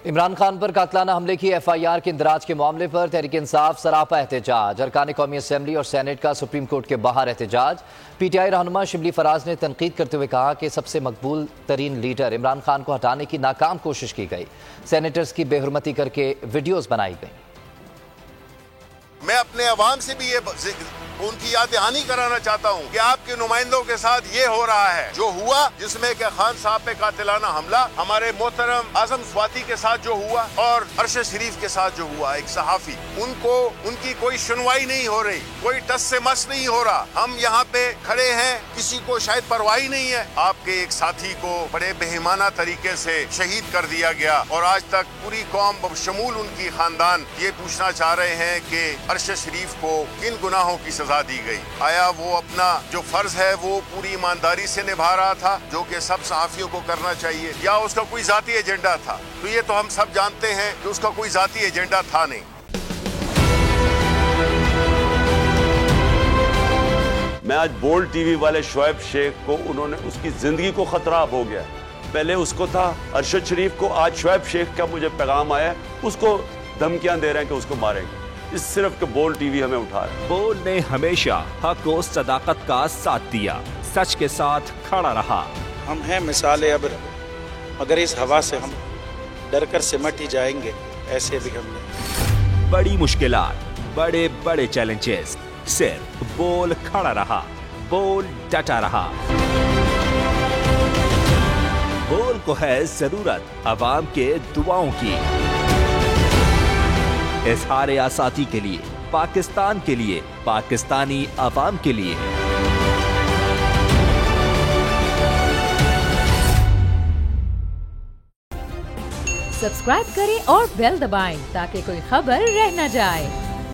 عمران خان پر قاتلانہ حملے کی F I R کے اندراج کے معاملے پر تحریک انصاف سراپا احتجاج، ارکان قومی اسمبلی اور سینیٹ کا سپریم کورٹ کے باہر احتجاج۔ پی ٹی آئی رہنما شبلی فراز نے تنقید کرتے ہوئے کہا کہ سب سے مقبول ترین لیڈر عمران خان کو ہٹانے کی ناکام کوشش کی گئی، سینیٹرز کی بے حرمتی کر کے ویڈیوز بنائی گئی۔ میں اپنے عوام سے بھی ان کی یاد دہانی کرانا چاہتا ہوں کہ آپ کے نمائندوں کے ساتھ یہ ہو رہا ہے جو ہوا، جس میں کہ خان صاحب پہ قاتلانہ حملہ، ہمارے محترم اعظم سواتی کے ساتھ جو ہوا اور ارشد شریف کے ساتھ جو ہوا، ایک صحافی، ان کی کوئی سنوائی نہیں ہو رہی، کوئی ٹس سے مس نہیں ہو رہا۔ ہم یہاں پہ کھڑے ہیں، کسی کو شاید پرواہ نہیں ہے۔ آپ کے ایک ساتھی کو بڑے بہیمانہ طریقے سے شہید کر دیا گیا اور آج تک پوری قوم بشمول ان کی خاندان یہ پوچھنا چاہ رہے ہیں کہ ارشد شریف کو کن گناہوں کی سزا دی گئی؟ آیا وہ اپنا جو فرض ہے وہ پوری ایمانداری سے نبھا رہا تھا جو کہ سب صحافیوں کو کرنا چاہیے، یا اس کا کوئی ذاتی ایجنڈا تھا؟ تو یہ تو ہم سب جانتے ہیں کہ اس کا کوئی ذاتی ایجنڈا تھا نہیں۔ میں آج بولڈ ٹی وی والے شعیب شیخ کو، انہوں نے اس کی زندگی کو خطرہ ہو گیا، پہلے اس کو تھا ارشد شریف کو، آج شعیب شیخ کا مجھے پیغام آیا ہے اس کو دھمکیاں دے رہے ہیں کہ اس کو ماریں گے، اس صرف کہ بولڈ ٹی وی ہمیں اٹھا ہے۔ بولڈ نے ہمیشہ حق و صداقت کا ساتھ دیا، سچ کے ساتھ کھڑا رہا۔ ہم ہیں مثال ابر، مگر اس ہوا سے ہم ڈر کر سمٹ ہی جائیں گے، ایسے بھی ہم نے بڑی مشکلات، بڑے بڑے چیلنجز، صرف بول کھڑا رہا، بول ڈٹا رہا۔ بول کو ہے ضرورت عوام کے دعاؤں کی، اظہار آزادی کے لیے، پاکستان کے لیے، پاکستانی عوام کے لیے۔ سبسکرائب کریں اور بیل دبائیں تاکہ کوئی خبر رہ نہ جائے۔